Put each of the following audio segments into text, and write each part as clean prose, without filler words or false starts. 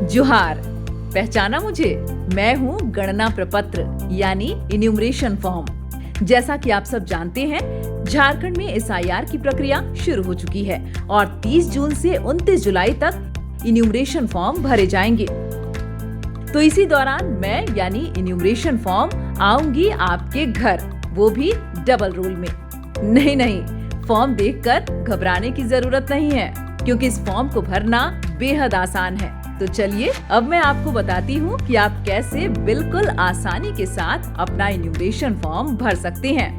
जोहार, पहचाना मुझे? मैं हूँ गणना प्रपत्र यानी इन्यूमरेशन फॉर्म। जैसा कि आप सब जानते हैं, झारखंड में एसआईआर की प्रक्रिया शुरू हो चुकी है और 30 जून से 29 जुलाई तक इन्यूमरेशन फॉर्म भरे जाएंगे। तो इसी दौरान मैं यानी इन्यूमरेशन फॉर्म आऊंगी आपके घर, वो भी डबल रोल में। नहीं, फॉर्म देखकर घबराने की जरूरत नहीं है, क्योंकि इस फॉर्म को भरना बेहद आसान है। तो चलिए अब मैं आपको बताती हूँ कि आप कैसे बिल्कुल आसानी के साथ अपना इन्यूमरेशन फॉर्म भर सकते हैं।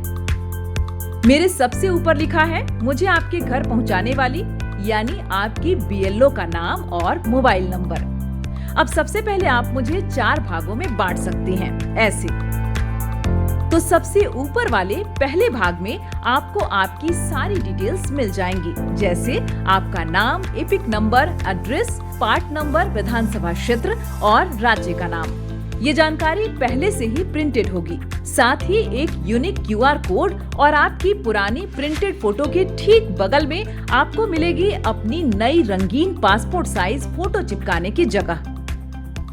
मेरे सबसे ऊपर लिखा है मुझे आपके घर पहुँचाने वाली यानी आपकी बीएलओ का नाम और मोबाइल नंबर। अब सबसे पहले आप मुझे 4 भागों में बांट सकते हैं, ऐसे। तो सबसे ऊपर वाले पहले भाग में आपको आपकी सारी डिटेल्स मिल जाएंगी, जैसे आपका नाम, EPIC number, address, part number, विधानसभा क्षेत्र और राज्य का नाम। ये जानकारी पहले से ही प्रिंटेड होगी। साथ ही एक यूनिक क्यूआर कोड और आपकी पुरानी प्रिंटेड फोटो के ठीक बगल में आपको मिलेगी अपनी नई रंगीन पासपोर्ट साइज फोटो चिपकाने की जगह।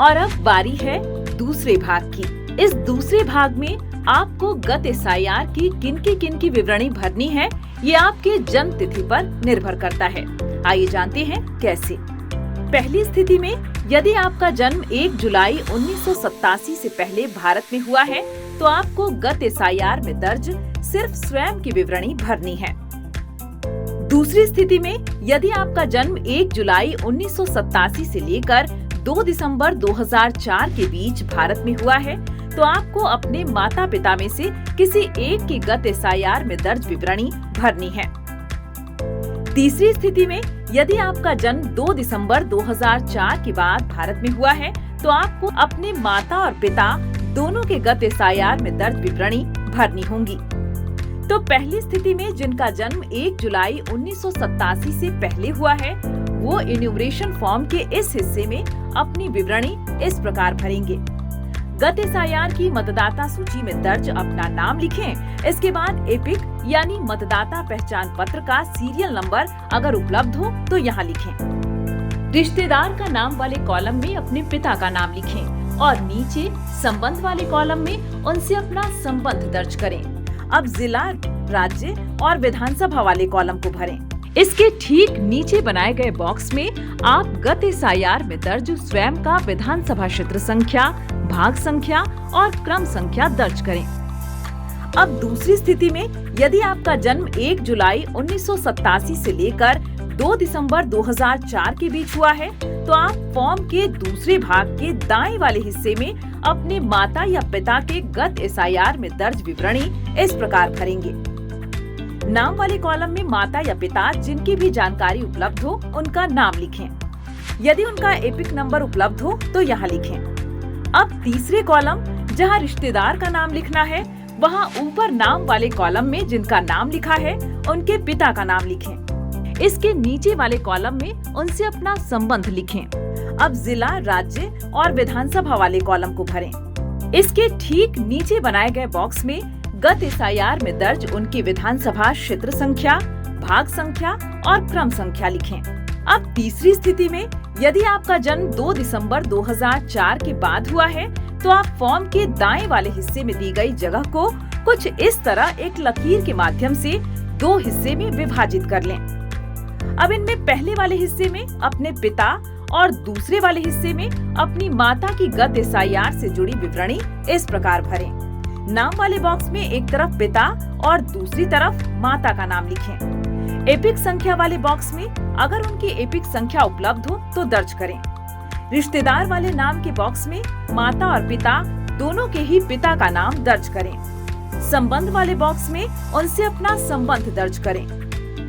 और अब बारी है दूसरे भाग की। इस दूसरे भाग में आपको गत एसआईआर की किनकी विवरणी भरनी है, ये आपके जन्म तिथि पर निर्भर करता है। आइए जानते हैं कैसे। पहली स्थिति में यदि आपका जन्म 1 जुलाई 1987 से पहले भारत में हुआ है, तो आपको गत एसआईआर में दर्ज सिर्फ स्वयं की विवरणी भरनी है। दूसरी स्थिति में यदि आपका जन्म 1 जुलाई 1987 से लेकर 2 दिसंबर 2004 के बीच भारत में हुआ है, तो आपको अपने माता पिता में से किसी एक की गत एसआईआर में दर्ज विवरणी भरनी है। तीसरी स्थिति में यदि आपका जन्म 2 दिसंबर 2004 के बाद भारत में हुआ है, तो आपको अपने माता और पिता दोनों के गत एसआईआर में दर्ज विवरणी भरनी होंगी। तो पहली स्थिति में जिनका जन्म 1 जुलाई 1987 से पहले हुआ है, वो इन्यूमरेशन फॉर्म के इस हिस्से में अपनी विवरणी इस प्रकार भरेंगे। गत एसआईआर की मतदाता सूची में दर्ज अपना नाम लिखें। इसके बाद एपिक यानी मतदाता पहचान पत्र का सीरियल नंबर अगर उपलब्ध हो तो यहाँ लिखें। रिश्तेदार का नाम वाले कॉलम में अपने पिता का नाम लिखें और नीचे संबंध वाले कॉलम में उनसे अपना संबंध दर्ज करें। अब जिला, राज्य और विधानसभा वाले कॉलम को भरें। इसके ठीक नीचे बनाए गए बॉक्स में आप गत एसआईआर में दर्ज स्वयं का विधानसभा क्षेत्र संख्या, भाग संख्या और क्रम संख्या दर्ज करें। अब दूसरी स्थिति में यदि आपका जन्म 1 जुलाई 1987 से लेकर 2 दिसंबर 2004 के बीच हुआ है, तो आप फॉर्म के दूसरे भाग के दाएं वाले हिस्से में अपने माता या पिता के गत एसआईआर में दर्ज विवरणी इस प्रकार भरेंगे। नाम वाले कॉलम में माता या पिता जिनकी भी जानकारी उपलब्ध हो उनका नाम लिखें। यदि उनका एपिक नंबर उपलब्ध हो तो यहाँ लिखें। अब तीसरे कॉलम जहाँ रिश्तेदार का नाम लिखना है, वहाँ ऊपर नाम वाले कॉलम में जिनका नाम लिखा है उनके पिता का नाम लिखें। इसके नीचे वाले कॉलम में उनसे अपना संबंध लिखें। अब जिला, राज्य और विधानसभा वाले कॉलम को भरें। इसके ठीक नीचे बनाए गए बॉक्स में गत एसआईआर में दर्ज उनकी विधानसभा क्षेत्र संख्या, भाग संख्या और क्रम संख्या लिखें। अब तीसरी स्थिति में यदि आपका जन्म 2 दिसंबर 2004 के बाद हुआ है, तो आप फॉर्म के दाएं वाले हिस्से में दी गई जगह को कुछ इस तरह एक लकीर के माध्यम से 2 हिस्से में विभाजित कर लें। अब इनमें पहले वाले हिस्से में अपने पिता और दूसरे वाले हिस्से में अपनी माता की गत एसआईआर से जुड़ी विवरणी इस प्रकार भरें। नाम वाले बॉक्स में एक तरफ पिता और दूसरी तरफ माता का नाम लिखें। एपिक संख्या वाले बॉक्स में अगर उनकी एपिक संख्या उपलब्ध हो तो दर्ज करें। रिश्तेदार वाले नाम के बॉक्स में माता और पिता दोनों के ही पिता का नाम दर्ज करें। संबंध वाले बॉक्स में उनसे अपना संबंध दर्ज करें।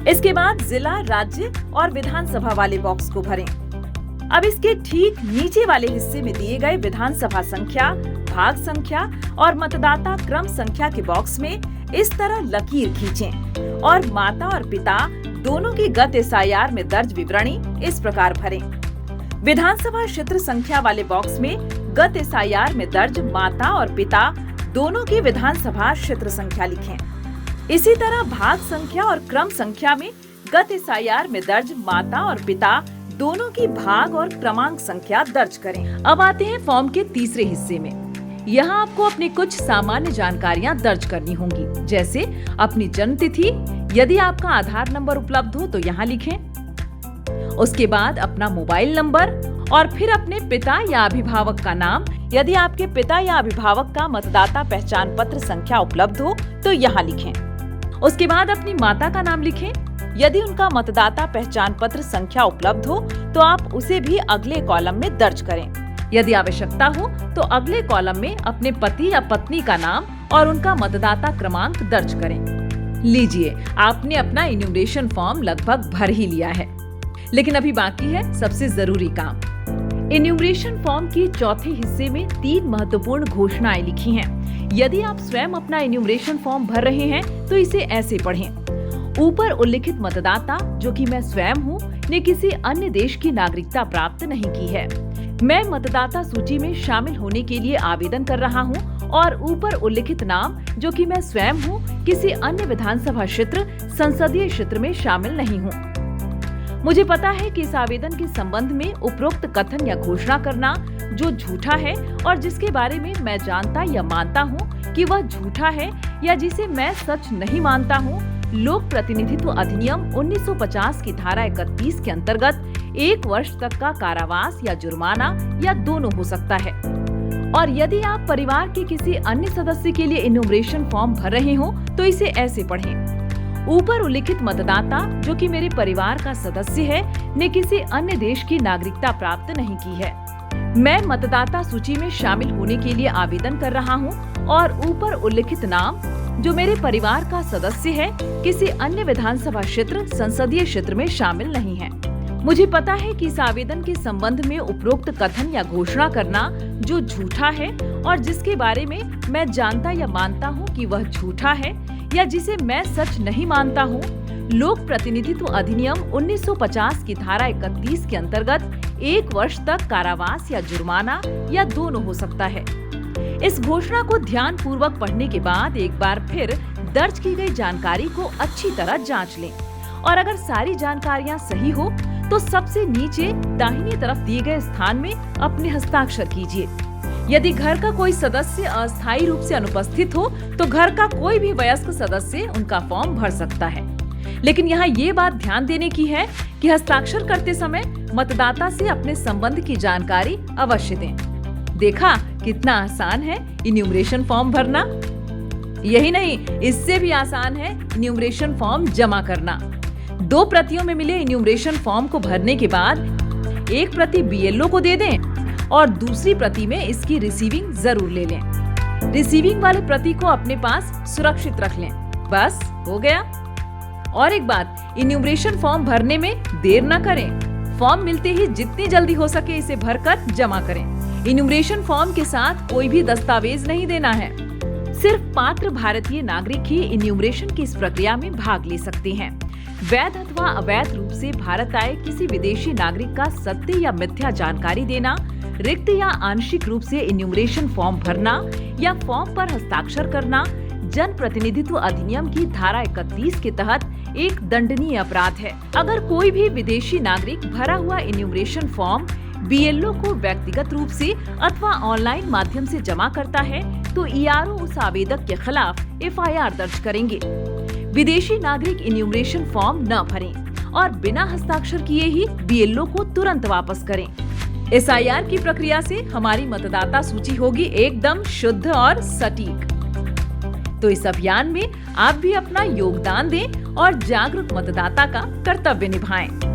इसके बाद जिला, राज्य और विधानसभा वाले बॉक्स को भरें। अब इसके ठीक नीचे वाले हिस्से में दिए गए विधानसभा संख्या, भाग संख्या और मतदाता क्रम संख्या के बॉक्स में इस तरह लकीर खींचें और माता और पिता दोनों की गत एसआईआर में दर्ज विवरणी इस प्रकार भरें। विधानसभा क्षेत्र संख्या वाले बॉक्स में गत एसआईआर में दर्ज माता और पिता दोनों की विधानसभा क्षेत्र संख्या लिखें। इसी तरह भाग संख्या और क्रम संख्या में गत एसआईआर में दर्ज माता और पिता दोनों की भाग और क्रमांक संख्या दर्ज करें। अब आते हैं फॉर्म के तीसरे हिस्से में। यहाँ आपको अपनी कुछ सामान्य जानकारियाँ दर्ज करनी होंगी, जैसे अपनी जन्म तिथि, यदि आपका आधार नंबर उपलब्ध हो तो यहाँ लिखें। उसके बाद अपना मोबाइल नंबर और फिर अपने पिता या अभिभावक का नाम, यदि आपके पिता या अभिभावक का मतदाता पहचान पत्र संख्या उपलब्ध हो तो यहाँ लिखें। उसके बाद अपनी माता का नाम लिखें। यदि उनका मतदाता पहचान पत्र संख्या उपलब्ध हो तो आप उसे भी अगले कॉलम में दर्ज करें। यदि आवश्यकता हो तो अगले कॉलम में अपने पति या पत्नी का नाम और उनका मतदाता क्रमांक दर्ज करें। लीजिए, आपने अपना इन्यूमरेशन फॉर्म लगभग भर ही लिया है, लेकिन अभी बाकी है सबसे जरूरी काम। इन्यूमरेशन फॉर्म के चौथे हिस्से में 3 महत्वपूर्ण घोषणाएं लिखी हैं। यदि आप स्वयं अपना इन्यूमरेशन फॉर्म भर रहे हैं तो इसे ऐसे पढ़ें। ऊपर उल्लिखित मतदाता, जो कि मैं स्वयं हूँ, ने किसी अन्य देश की नागरिकता प्राप्त नहीं की है। मैं मतदाता सूची में शामिल होने के लिए आवेदन कर रहा हूं और ऊपर उल्लिखित नाम, जो कि मैं स्वयं हूं, किसी अन्य विधानसभा क्षेत्र, संसदीय क्षेत्र में शामिल नहीं हूं। मुझे पता है कि इस आवेदन के संबंध में उपरोक्त कथन या घोषणा करना जो झूठा है और जिसके बारे में मैं जानता या मानता हूं कि वह झूठा है या जिसे मैं सच नहीं मानता हूं, लोक प्रतिनिधित्व अधिनियम 1950 की धारा 31 के अंतर्गत 1 वर्ष तक का कारावास या जुर्माना या दोनों हो सकता है। और यदि आप परिवार के किसी अन्य सदस्य के लिए इन्यूमरेशन फॉर्म भर रहे हो तो इसे ऐसे पढ़ें। ऊपर उल्लिखित मतदाता, जो कि मेरे परिवार का सदस्य है, ने किसी अन्य देश की नागरिकता प्राप्त नहीं की है। मैं मतदाता सूची में शामिल होने के लिए आवेदन कर रहा हूँ और ऊपर उल्लिखित नाम, जो मेरे परिवार का सदस्य है, किसी अन्य विधानसभा क्षेत्र, संसदीय क्षेत्र में शामिल नहीं है। मुझे पता है कि इस आवेदन के संबंध में उपरोक्त कथन या घोषणा करना जो झूठा है और जिसके बारे में मैं जानता या मानता हूँ कि वह झूठा है या जिसे मैं सच नहीं मानता हूँ, लोक प्रतिनिधित्व अधिनियम 1950 की धारा 31 के अंतर्गत 1 वर्ष तक कारावास या जुर्माना या दोनों हो सकता है। इस घोषणा को ध्यान पूर्वक पढ़ने के बाद एक बार फिर दर्ज की गई जानकारी को अच्छी तरह जांच लें और अगर सारी जानकारियां सही हो तो सबसे नीचे दाहिनी तरफ दिए गए स्थान में अपने हस्ताक्षर कीजिए। यदि घर का कोई सदस्य अस्थायी रूप से अनुपस्थित हो तो घर का कोई भी वयस्क सदस्य उनका फॉर्म भर सकता है। लेकिन यहाँ ये बात ध्यान देने की है कि हस्ताक्षर करते समय मतदाता से अपने संबंध की जानकारी अवश्य दें। देखा कितना आसान है इन्यूमरेशन फॉर्म भरना। यही नहीं, इससे भी आसान है इन्यूमरेशन फॉर्म जमा करना। 2 प्रतियों में मिले इन्यूमरेशन फॉर्म को भरने के बाद एक प्रति बीएलओ को दे दें और दूसरी प्रति में इसकी रिसीविंग जरूर ले लें। रिसीविंग वाले प्रति को अपने पास सुरक्षित रख लें। बस हो गया। और एक बात, इन्यूमरेशन फॉर्म भरने में देर न करें। फॉर्म मिलते ही जितनी जल्दी हो सके इसे भरकर जमा करें। इन्यूमरेशन फॉर्म के साथ कोई भी दस्तावेज नहीं देना है। सिर्फ पात्र भारतीय नागरिक ही इन्यूमरेशन की इस प्रक्रिया में भाग ले सकते हैं। वैध अथवा अवैध रूप से भारत आए किसी विदेशी नागरिक का सत्य या मिथ्या जानकारी देना, रिक्त या आंशिक रूप से इन्यूमरेशन फॉर्म भरना या फॉर्म पर हस्ताक्षर करना जन प्रतिनिधित्व अधिनियम की धारा 31 के तहत एक दंडनीय अपराध है। अगर कोई भी विदेशी नागरिक भरा हुआ इन्यूमरेशन फॉर्म बीएलओ को व्यक्तिगत रूप से अथवा ऑनलाइन माध्यम से जमा करता है तो ईआरओ उस आवेदक के खिलाफ एफआईआर दर्ज करेंगे। विदेशी नागरिक इन्यूमरेशन फॉर्म न भरें और बिना हस्ताक्षर किए ही बीएलओ को तुरंत वापस करें। एसआईआर की प्रक्रिया से हमारी मतदाता सूची होगी एकदम शुद्ध और सटीक। तो इस अभियान में आप भी अपना योगदान दें और जागरूक मतदाता का कर्तव्य निभाएं।